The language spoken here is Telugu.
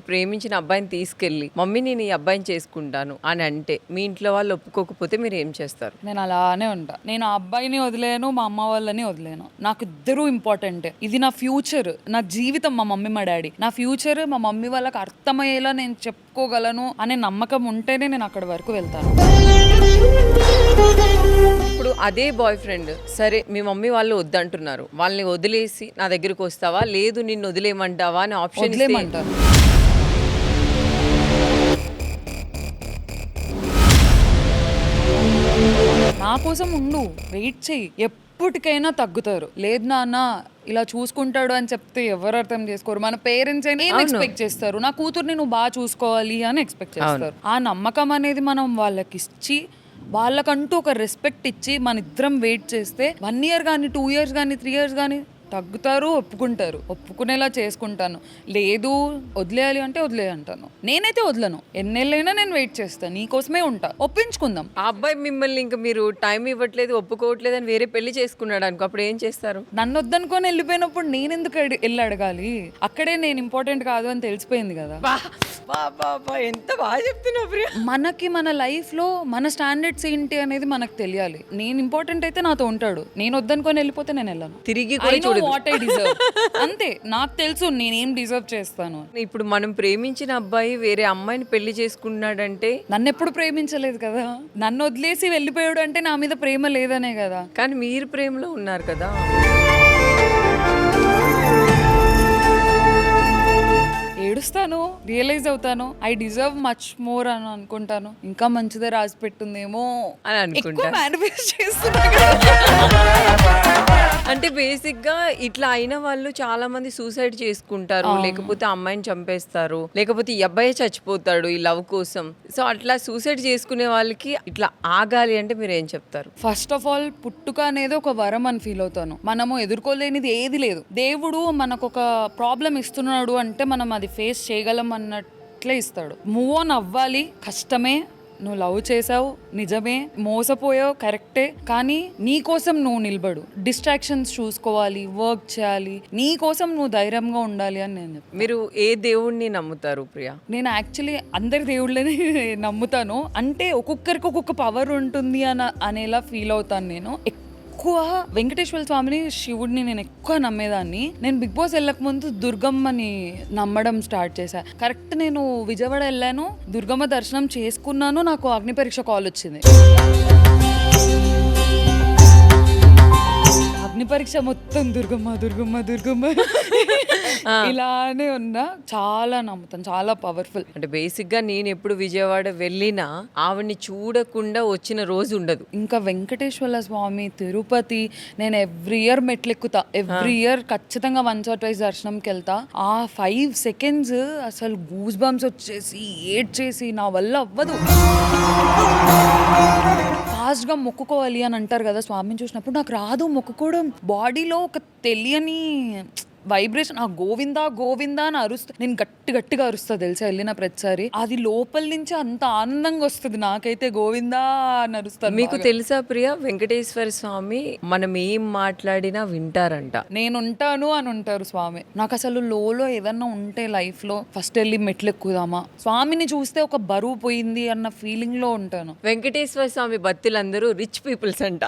మీరు ప్రేమించిన అబ్బాయిని తీసుకెళ్ళి మమ్మీ నేను ఈ అబ్బాయిని చేసుకుంటాను అని అంటే మీ ఇంట్లో వాళ్ళు ఒప్పుకోకపోతే మీరు ఏం చేస్తారు? నేను అలానే ఉంటా. నేను ఆ అబ్బాయిని వదిలేను, మా అమ్మ వాళ్ళని వదిలేను. నాకు ఇద్దరు ఇంపార్టెంట్. ఇది నా ఫ్యూచర్, నా జీవితం. మా మమ్మీ మా డాడీ నా ఫ్యూచర్. మా మమ్మీ వాళ్ళకి అర్థమయ్యేలా నేను చెప్పుకోగలను అనే నమ్మకం ఉంటేనే నేను అక్కడి వరకు వెళ్తాను. ఇప్పుడు అదే బాయ్ ఫ్రెండ్ సరే మీ మమ్మీ వాళ్ళు వద్దంటున్నారు, వాళ్ళని వదిలేసి నా దగ్గరికి వస్తావా, లేదు నిన్ను వదిలేయమంటావా అని ఆప్షన్ వదిలేయమంటాను. నా కోసం ఉండు, వెయిట్ చెయ్యి, ఎప్పటికైనా తగ్గుతారు. లేదు నాన్న ఇలా చూసుకుంటాడు అని చెప్తే ఎవరు అర్థం చేసుకోరు. మన పేరెంట్స్ అయినా ఏం ఎక్స్పెక్ట్ చేస్తారు, నా కూతుర్ని నువ్వు బాగా చూసుకోవాలి అని ఎక్స్పెక్ట్ చేస్తారు. ఆ నమ్మకం అనేది మనం వాళ్ళకి ఇచ్చి వాళ్ళకంటూ ఒక రెస్పెక్ట్ ఇచ్చి మన ఇద్దరం వెయిట్ చేస్తే 1 year కానీ 2 years కానీ 3 years కానీ తగ్గుతారు, ఒప్పుకుంటారు. ఒప్పుకునేలా చేసుకుంటాను. లేదు వదిలేయాలి అంటే వదిలేయంటాను. నేనైతే వదలను. ఎన్నేళ్ళైనా నేను వెయిట్ చేస్తాను, నీకోసమే ఉంటా. ఒప్పించుకుందాం. ఆ అబ్బాయి మిమ్మల్ని ఇంకా మీరు టైం ఇవ్వట్లేదు, ఒప్పుకోవట్లేదు అని వేరే పెళ్లి చేసుకున్నాడు అనుకో, అప్పుడు ఏం చేస్తారు? నన్ను వద్దనుకొని వెళ్ళిపోయినప్పుడు నేను ఎందుకు వెళ్ళి అడగాలి? అక్కడే నేను ఇంపార్టెంట్ కాదు అని తెలిసిపోయింది కదా. ఎంత బాగా చెప్తున్నావు ప్రియా. మనకి మన లైఫ్ లో మన స్టాండర్డ్స్ ఏంటి అనేది మనకు తెలియాలి. నేను ఇంపార్టెంట్ అయితే నాతో ఉంటాడు, నేను వద్దనుకొని వెళ్ళిపోతే నేను వెళ్ళను. తిరిగి కూడా వాట్ ఐ డిజర్వ్ అంతే. నాకు తెలుసు నేనేం డిజర్వ్ చేస్తాను. ఇప్పుడు మనం ప్రేమించిన అబ్బాయి వేరే అమ్మాయిని పెళ్లి చేసుకున్నాడంటే, నన్ను ఎప్పుడు ప్రేమించలేదు కదా, నన్ను వదిలేసి వెళ్ళిపోయాడు అంటే నా మీద ప్రేమ లేదనే కదా. కానీ మీరు ప్రేమలో ఉన్నారు కదా. ఏడుస్తాను, రియలైజ్ అవుతాను, ఐ డిజర్వ్ మచ్ మోర్ అని అనుకుంటాను. ఇంకా మంచిదే రాసి పెట్టుందేమో అని అనుకుంటా. ఎక్కువ మేనిఫెస్ట్ చేస్తున్నా. అంటే బేసిక్ గా ఇట్లా అయిన వాళ్ళు చాలా మంది సూసైడ్ చేసుకుంటారు, లేకపోతే అమ్మాయిని చంపేస్తారు, లేకపోతే ఈ అబ్బాయి చచ్చిపోతాడు ఈ లవ్ కోసం. సో అట్లా సూసైడ్ చేసుకునే వాళ్ళకి ఇట్లా ఆగాలి అంటే మీరు ఏం చెప్తారు? ఫస్ట్ ఆఫ్ ఆల్ పుట్టుక అనేది ఒక వరం అని ఫీల్ అవుతాను. మనము ఎదుర్కోలేనిది ఏది లేదు. దేవుడు మనకు ఒక ప్రాబ్లం ఇస్తున్నాడు అంటే మనం అది ఫేస్ చేయగలం అన్నట్లే ఇస్తాడు. మూవ్ ఆన్ అవ్వాలి, కష్టమే. నువ్వు లవ్ చేసావు నిజమే, మోసపోయావు కరెక్టే, కానీ నీ కోసం నువ్వు నిలబడు. డిస్ట్రాక్షన్స్ చూసుకోవాలి, వర్క్ చేయాలి, నీ కోసం నువ్వు ధైర్యంగా ఉండాలి అని నేను చెప్తాను. మీరు ఏ దేవుణ్ణి నమ్ముతారు ప్రియా? నేను యాక్చువల్లీ అందరి దేవుళ్ళని నమ్ముతాను. అంటే ఒక్కొక్కరికి ఒక్కొక్క పవర్ ఉంటుంది అనేలా ఫీల్ అవుతాను నేను. ఎక్కువ వెంకటేశ్వర స్వామిని, శివుడిని నేను ఎక్కువ నమ్మేదాన్ని. నేను బిగ్ బాస్ వెళ్ళక ముందు దుర్గమ్మని నమ్మడం స్టార్ట్ చేశా. కరెక్ట్ నేను విజయవాడ వెళ్ళాను, దుర్గమ్మ దర్శనం చేసుకున్నాను, నాకు అగ్ని పరీక్ష కాల్ వచ్చింది. అగ్ని పరీక్ష మొత్తం దుర్గమ్మ దుర్గమ్మ దుర్గమ్మ ఇలానే ఉన్నా. చాలా నమ్ముతాను, చాలా పవర్ఫుల్. అంటే బేసిక్ గా నేను ఎప్పుడు విజయవాడ వెళ్ళినా ఆవిడ్ని చూడకుండా వచ్చిన రోజు ఉండదు. ఇంకా వెంకటేశ్వర స్వామి, తిరుపతి నేను ఎవ్రీ ఇయర్ మెట్లెక్కుతా. ఎవ్రీ ఇయర్ ఖచ్చితంగా 1 or 2 దర్శనంకి వెళ్తా. ఆ 5 seconds అసలు గూస్ బంప్స్ వచ్చేసి ఏడ్చేసి నా వల్ల అవ్వదు. ఫాస్ట్గా మొక్కుకోవాలి అని అంటారు కదా స్వామిని చూసినప్పుడు, నాకు రాదు మొక్కుకోవడం. బాడీలో ఒక తెలియని వైబ్రేషన్, ఆ గోవిందా గోవిందా అని అరుస్తా. నేను గట్టిగా అరుస్తా తెలుసా వెళ్ళిన ప్రతిసారి. అది లోపల నుంచి అంత ఆనందంగా వస్తుంది నాకైతే, గోవిందా అని అరుస్తాను. మీకు తెలుసా ప్రియా, వెంకటేశ్వర స్వామి మనం ఏం మాట్లాడినా వింటారంట. నేను ఉంటాను అని ఉంటారు స్వామి. నాకు అసలు లోలో ఏదన్నా ఉంటే లైఫ్ లో ఫస్ట్ వెళ్ళి మెట్లు ఎక్కుదామా, స్వామిని చూస్తే ఒక బరువు పోయింది అన్న ఫీలింగ్ లో ఉంటాను. వెంకటేశ్వర స్వామి భక్తులందరూ రిచ్ పీపుల్స్ అంట.